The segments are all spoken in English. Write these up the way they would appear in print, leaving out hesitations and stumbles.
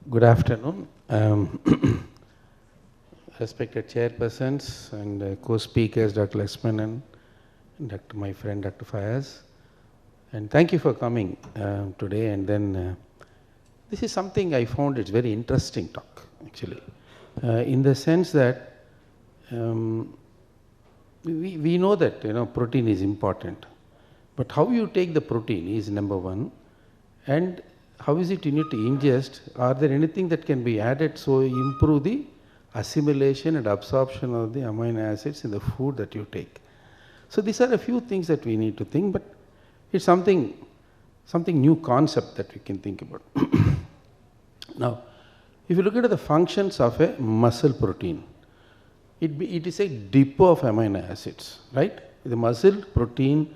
Good afternoon, respected chairpersons and co-speakers, Dr. Lakshmanan, and my friend Dr. Fayaz. And thank you for coming today. And then this is something I found it's very interesting talk, actually, in the sense that we know that protein is important, but how you take the protein is number one, and how is it you need to ingest? Are there anything that can be added so improve the assimilation and absorption of the amino acids in the food that you take? So these are a few things that we need to think, but it's something new concept that we can think about. Now, if you look at the functions of a muscle protein, it is a depot of amino acids, right? The muscle protein.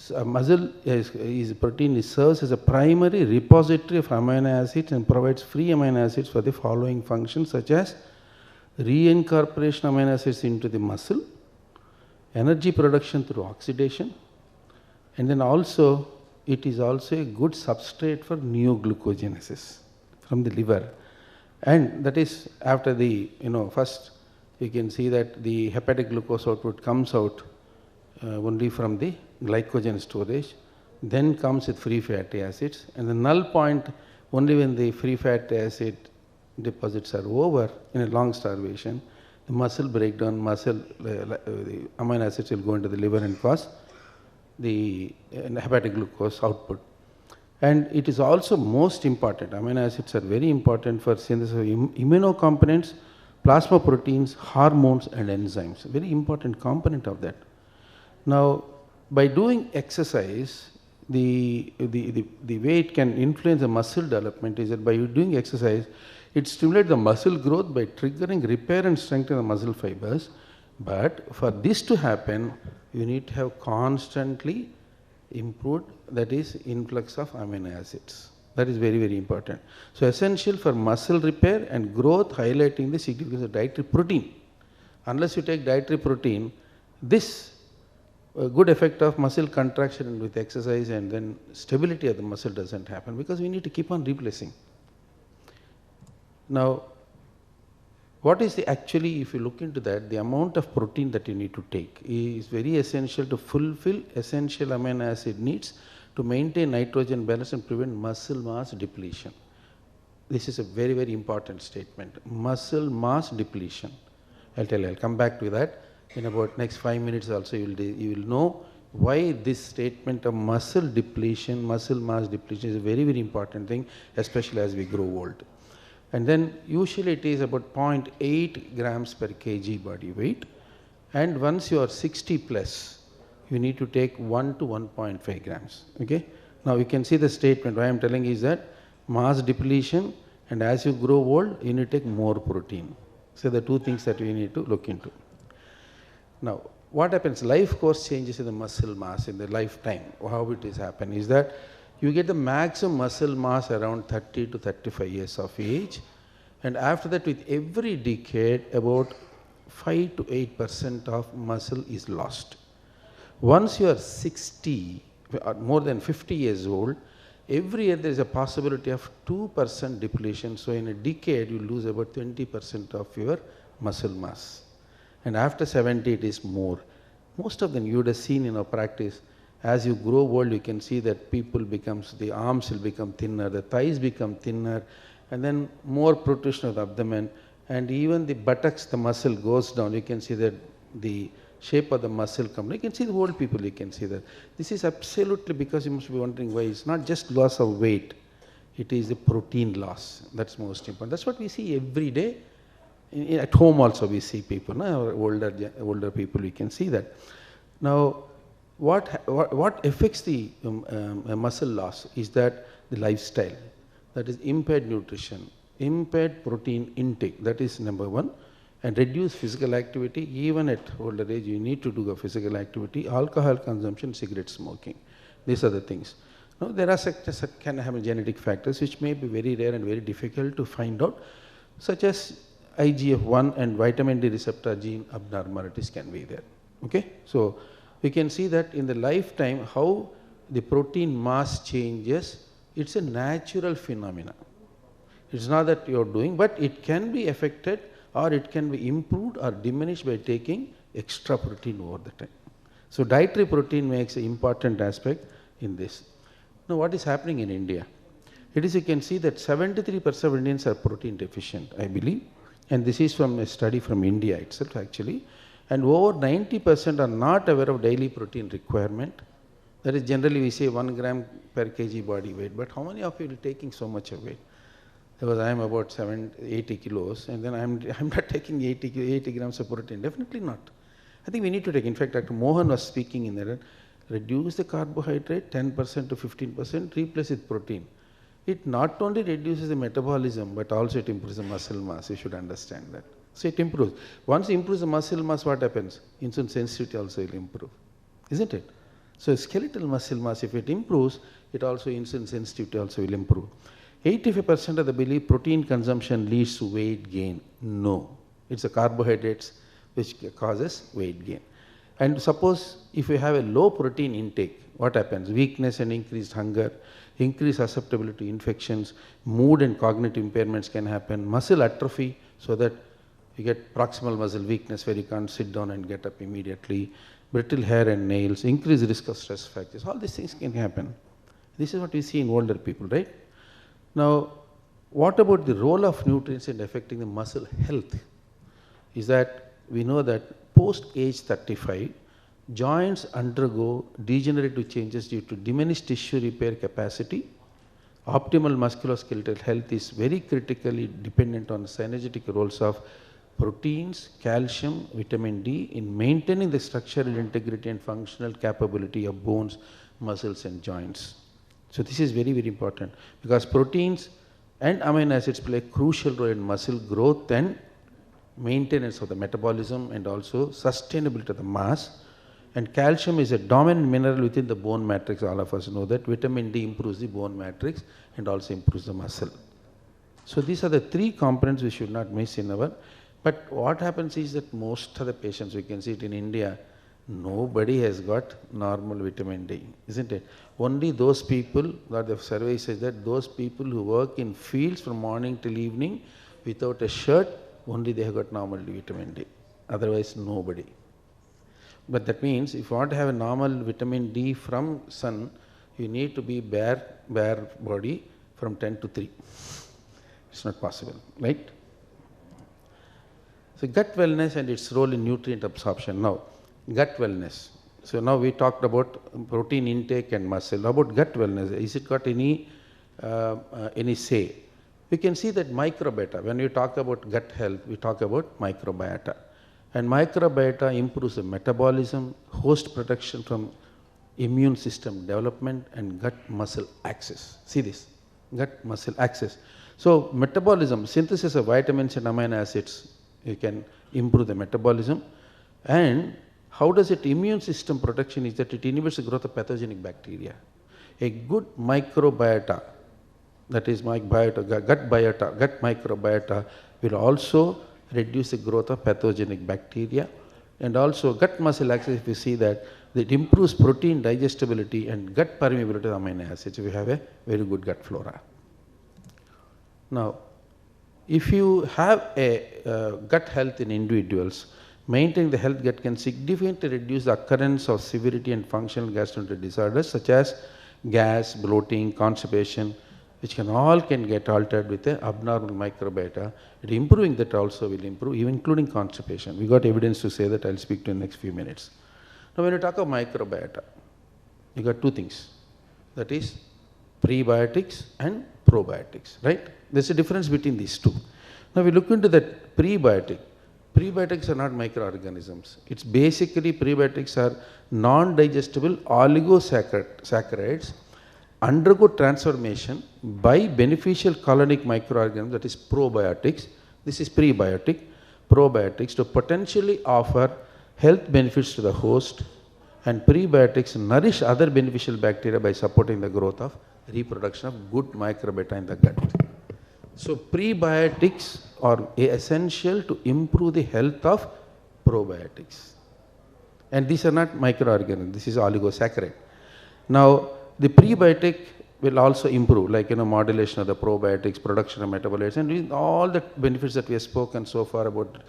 Protein serves as a primary repository of amino acids and provides free amino acids for the following functions, such as reincorporation of amino acids into the muscle, energy production through oxidation, and then also it is also a good substrate for neoglucogenesis from the liver. And that is after the, first you can see that the hepatic glucose output comes out only from the glycogen storage, then comes with free fatty acids, and the null point only when the free fatty acid deposits are over in a long starvation, the muscle breakdown, the amino acids will go into the liver and cause the hepatic glucose output. And it is also most important, amino acids are very important for synthesis of immunocomponents, plasma proteins, hormones and enzymes, a very important component of that. Now, by doing exercise, the way it can influence the muscle development is that by doing exercise, it stimulates the muscle growth by triggering repair and strengthening the muscle fibers. But for this to happen, you need to have constantly improved, that is, influx of amino acids. That is very, very important. So, essential for muscle repair and growth, highlighting the significance of dietary protein. Unless you take dietary protein, this good effect of muscle contraction with exercise and then stability of the muscle doesn't happen, because we need to keep on replacing. Now, what is actually, if you look into that, the amount of protein that you need to take is very essential to fulfill essential amino acid needs to maintain nitrogen balance and prevent muscle mass depletion. This is a very, very important statement. Muscle mass depletion. I'll tell you, I'll come back to that. In about next 5 minutes also you will know why this statement of muscle depletion, muscle mass depletion is a very, very important thing, especially as we grow old. And then usually it is about 0.8 grams per kg body weight, and once you are 60 plus, you need to take 1 to 1.5 grams. Okay? Now you can see the statement. Why I am telling is that mass depletion, and as you grow old, you need to take more protein. So the two things that we need to look into. Now, what happens? Life course changes in the muscle mass in the lifetime. How it is happen is that you get the maximum muscle mass around 30 to 35 years of age, and after that, with every decade, about 5 to 8% of muscle is lost. Once you are 60 or more than 50 years old, every year there is a possibility of 2% depletion. So in a decade, you lose about 20% of your muscle mass. And after 70, it is more. Most of them you would have seen in our practice, as you grow old, you can see that the arms will become thinner, the thighs become thinner, and then more protrusion of the abdomen, and even the buttocks, the muscle goes down. You can see that the shape of the muscle comes down. You can see the old people, you can see that. This is absolutely, because you must be wondering why it's not just loss of weight, it is the protein loss. That's most important. That's what we see every day. At home also we see people, no? older people, we can see that. Now, what affects the muscle loss is that the lifestyle, that is impaired nutrition, impaired protein intake, that is number one, and reduced physical activity. Even at older age, you need to do a physical activity, alcohol consumption, cigarette smoking. These are the things. Now, there are sectors that can have genetic factors which may be very rare and very difficult to find out, such as IGF-1 and vitamin D receptor gene abnormalities can be there. Okay? So, we can see that in the lifetime how the protein mass changes, it's a natural phenomenon. It's not that you're doing, but it can be affected or it can be improved or diminished by taking extra protein over the time. So dietary protein makes an important aspect in this. Now what is happening in India? It is, you can see that 73% of Indians are protein deficient, I believe. And this is from a study from India itself actually. And over 90% are not aware of daily protein requirement. That is, generally we say 1 gram per kg body weight, but how many of you are taking so much of weight? Because I am about 80 kilos and then I'm not taking 80 grams of protein, definitely not. I think we need to take, in fact Dr. Mohan was speaking in there, reduce the carbohydrate 10% to 15%, replace with protein. It not only reduces the metabolism, but also it improves the muscle mass. You should understand that. So it improves. Once it improves the muscle mass, what happens? Insulin sensitivity also will improve, isn't it? So skeletal muscle mass, if it improves, it also insulin sensitivity also will improve. 85% of the believe protein consumption leads to weight gain. No, it's the carbohydrates which causes weight gain. And suppose if you have a low protein intake, what happens? Weakness and increased hunger, increased susceptibility to infections, mood and cognitive impairments can happen, muscle atrophy, so that you get proximal muscle weakness where you can't sit down and get up immediately, brittle hair and nails, increased risk of stress fractures. All these things can happen. This is what we see in older people, right? Now, what about the role of nutrients in affecting the muscle health? Is that we know that post age 35, joints undergo degenerative changes due to diminished tissue repair capacity. Optimal musculoskeletal health is very critically dependent on synergetic roles of proteins, calcium, vitamin D in maintaining the structural integrity and functional capability of bones, muscles and joints. So this is very, very important because proteins and amino acids play a crucial role in muscle growth and maintenance of the metabolism and also sustainability of the mass. And calcium is a dominant mineral within the bone matrix. All of us know that. Vitamin D improves the bone matrix and also improves the muscle. So these are the three components we should not miss in our. But what happens is that most of the patients, we can see it in India, nobody has got normal vitamin D, isn't it? Only those people, that the survey says that those people who work in fields from morning till evening without a shirt, only they have got normal vitamin D. Otherwise, nobody. But that means if you want to have a normal vitamin D from sun, you need to be bare body from 10 to 3. It's not possible, right? So gut wellness and its role in nutrient absorption. Now, gut wellness. So now we talked about protein intake and muscle. How about gut wellness? Is it got any say? We can see that microbiota, when we talk about gut health, we talk about microbiota. And microbiota improves the metabolism, host protection from immune system development and gut muscle access. See this, gut muscle access. So metabolism, synthesis of vitamins and amino acids, you can improve the metabolism. And how does it immune system protection is that it inhibits the growth of pathogenic bacteria. A good microbiota, that is gut microbiota will also reduce the growth of pathogenic bacteria. And also gut muscle access, if you see that, it improves protein digestibility and gut permeability of amino acids. We have a very good gut flora. Now, if you have a gut health in individuals, maintaining the health gut can significantly reduce the occurrence of severity and functional gastrointestinal disorders such as gas, bloating, constipation, which can get altered with the abnormal microbiota. Improving that also will improve, even including constipation. We got evidence to say that. I'll speak to in the next few minutes. Now, when you talk of microbiota, you got two things. That is prebiotics and probiotics, right? There's a difference between these two. Now, we look into that prebiotic. Prebiotics are not microorganisms. It's basically prebiotics are non-digestible oligosaccharides undergo transformation by beneficial colonic microorganisms, that is probiotics. This is prebiotic. Probiotics to potentially offer health benefits to the host, and prebiotics nourish other beneficial bacteria by supporting the growth of reproduction of good microbiota in the gut. So prebiotics are essential to improve the health of probiotics. And these are not microorganisms, this is oligosaccharide. Now, the prebiotic will also improve, like modulation of the probiotics, production of metabolites, and all the benefits that we have spoken so far about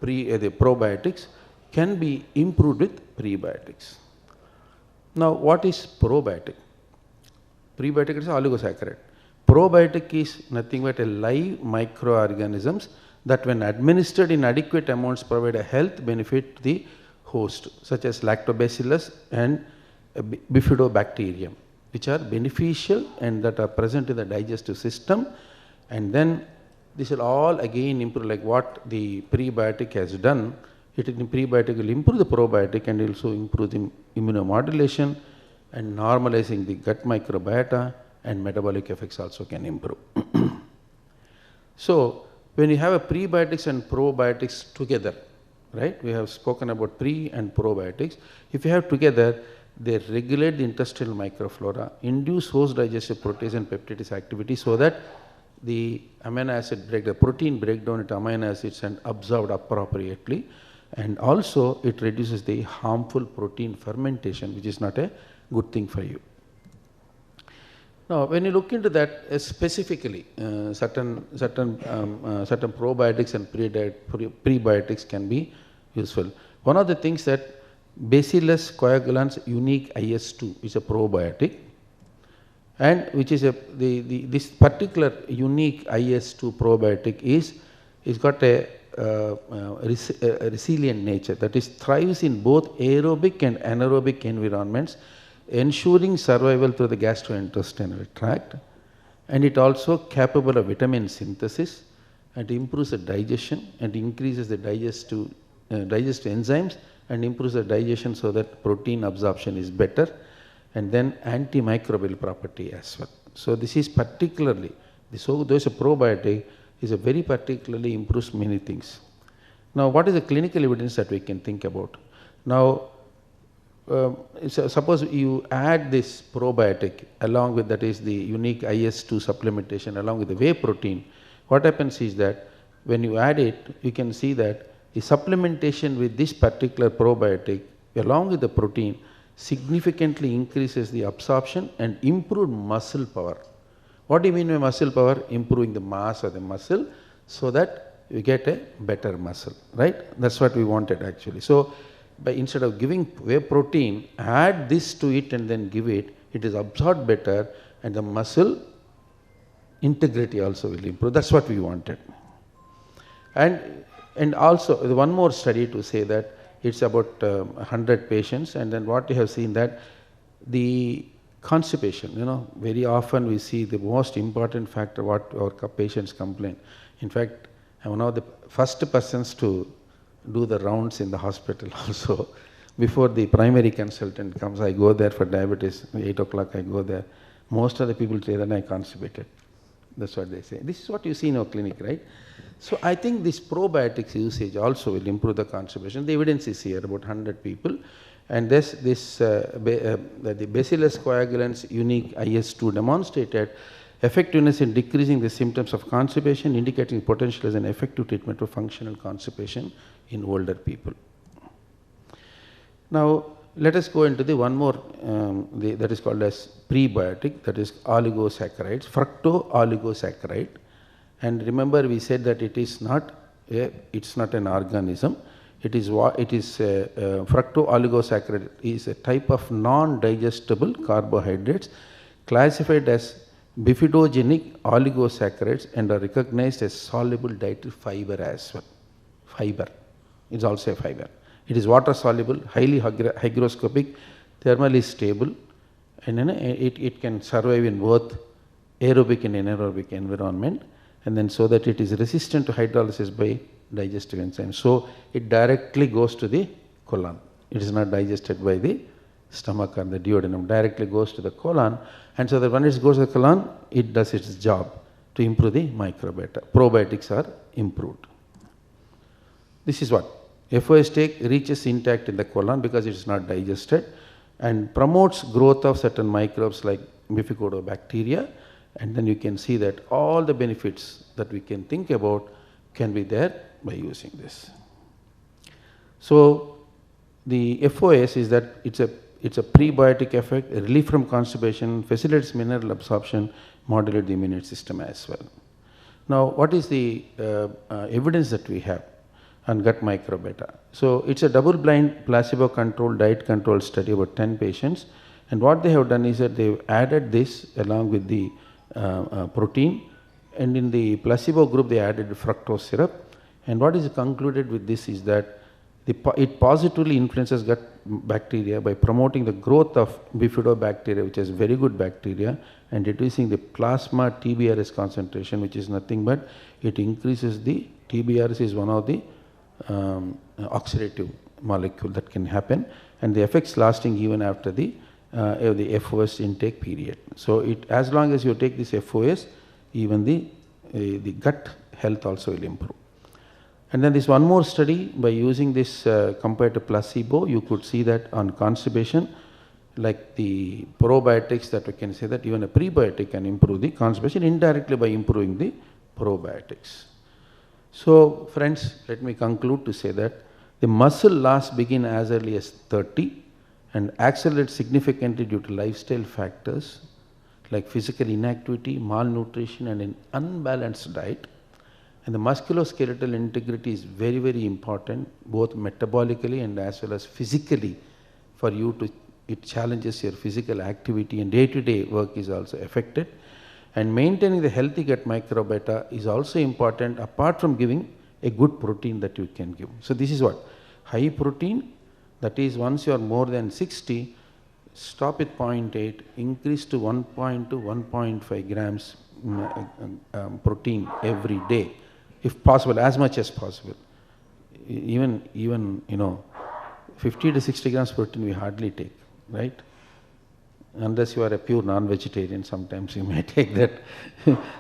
the probiotics can be improved with prebiotics. Now, what is probiotic? Prebiotic is oligosaccharide. Probiotic is nothing but a live microorganisms that when administered in adequate amounts provide a health benefit to the host, such as lactobacillus and bifidobacterium, which are beneficial and that are present in the digestive system. And then this will all again improve, like what the prebiotic has done. Prebiotic will improve the probiotic and also improve the immunomodulation and normalizing the gut microbiota, and metabolic effects also can improve. So when you have a prebiotics and probiotics together, right? We have spoken about pre and probiotics. If you have together, they regulate the intestinal microflora, induce host digestive protease and peptidase activity so that the amino acid the protein breakdown into amino acids and absorbed appropriately, and also it reduces the harmful protein fermentation, which is not a good thing for you. Now, when you look into that specifically, certain probiotics and prebiotics can be useful. One of the things that Bacillus coagulans unique IS2 is a probiotic, and which is this particular unique IS2 probiotic is got a resilient nature, that is thrives in both aerobic and anaerobic environments, ensuring survival through the gastrointestinal tract, and it also capable of vitamin synthesis and improves the digestion and increases the digestive enzymes and improves the digestion so that protein absorption is better, and then antimicrobial property as well. So this is particularly, those probiotic is a very particularly improves many things. Now, what is the clinical evidence that we can think about? Now, suppose you add this probiotic along with, that is the unique IS2 supplementation along with the whey protein, what happens is that when you add it, you can see that the supplementation with this particular probiotic along with the protein significantly increases the absorption and improved muscle power. What do you mean by muscle power? Improving the mass of the muscle so that you get a better muscle, right? That's what we wanted actually. So, instead of giving whey protein, add this to it and then give it, it is absorbed better and the muscle integrity also will improve. That's what we wanted. And also one more study to say that it's about 100 patients, and then what we have seen that the constipation, very often we see the most important factor what our patients complain. In fact, I'm one of the first persons to do the rounds in the hospital also. Before the primary consultant comes, I go there for diabetes, 8 o'clock I go there. Most of the people say that I constipated. That's what they say. This is what you see in our clinic, right? So I think this probiotics usage also will improve the constipation. The evidence is here, about 100 people. And the Bacillus coagulans unique IS2 demonstrated effectiveness in decreasing the symptoms of constipation, indicating potential as an effective treatment for functional constipation in older people. Now, let us go into the one more that is called as prebiotic, that is oligosaccharides, fructo-oligosaccharide. And remember, we said that it is not an organism. Fructo-oligosaccharide is a type of non-digestible carbohydrates classified as bifidogenic oligosaccharides and are recognized as soluble dietary fiber as well. Fiber is also a fiber. It is water soluble, highly hygroscopic, thermally stable, and it can survive in both aerobic and anaerobic environment, and then so that it is resistant to hydrolysis by digestive enzymes. So it directly goes to the colon. It is not digested by the stomach or the duodenum, directly goes to the colon, and so that when it goes to the colon, it does its job to improve the microbiota. Probiotics are improved. This is what FOS take reaches intact in the colon because it is not digested and promotes growth of certain microbes like bifidobacteria, and then you can see that all the benefits that we can think about can be there by using this. So the FOS is that it's a prebiotic effect, relief from constipation, facilitates mineral absorption, modulate the immune system as well. Now, what is the evidence that we have on gut microbiota? So, it's a double-blind, placebo-controlled, diet-controlled study about 10 patients. And what they have done is that they've added this along with the protein, and in the placebo group they added fructose syrup. And what is concluded with this is that it positively influences gut bacteria by promoting the growth of bifidobacteria, which is very good bacteria, and reducing the plasma TBRS concentration, which is nothing but it increases the TBRS is one of the oxidative molecule that can happen, and the effects lasting even after the FOS intake period. So as long as you take this FOS, even the gut health also will improve. And then this one more study by using this compared to placebo, you could see that on constipation, like the probiotics, that we can say that even a prebiotic can improve the constipation indirectly by improving the probiotics. So friends, let me conclude to say that the muscle loss begin as early as 30 and accelerates significantly due to lifestyle factors like physical inactivity, malnutrition and an unbalanced diet. And the musculoskeletal integrity is very, very important, both metabolically and as well as physically, for you to, it challenges your physical activity, and day-to-day work is also affected. And maintaining the healthy gut microbiota is also important, apart from giving a good protein that you can give. So this is what? High protein, that is once you are more than 60, stop at 0.8, increase to 1.2, 1.5 grams protein every day, if possible, as much as possible. Even 50 to 60 grams protein we hardly take, right? Unless you are a pure non-vegetarian, sometimes you may take that.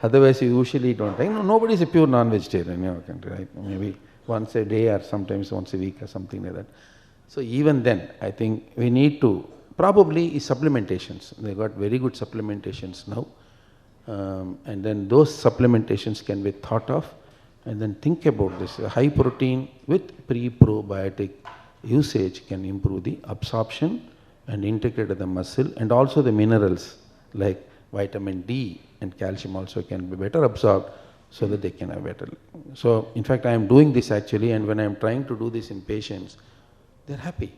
Otherwise, you usually don't take. No, nobody is a pure non-vegetarian in our country, right? Maybe once a day or sometimes once a week or something like that. So even then, I think we need to, probably is supplementations. They got very good supplementations now. And then those supplementations can be thought of, and then think about this. High protein with pre-probiotic usage can improve the absorption and integrate the muscle, and also the minerals like vitamin D and calcium also can be better absorbed, so that they can have better. So in fact I am doing this actually, and when I am trying to do this in patients, they are happy.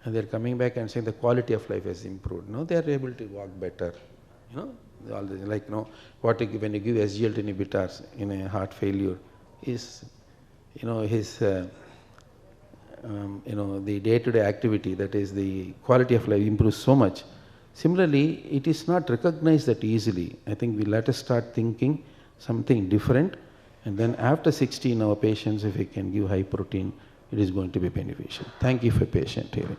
And they are coming back and saying the quality of life has improved. They are able to walk better. All this, like when you give SGLT inhibitors in a heart failure, is the day-to-day activity, that is the quality of life, improves so much. Similarly, it is not recognized that easily. I think we let us start thinking something different, and then after 60 in our patients, if we can give high protein, it is going to be beneficial. Thank you for patient hearing.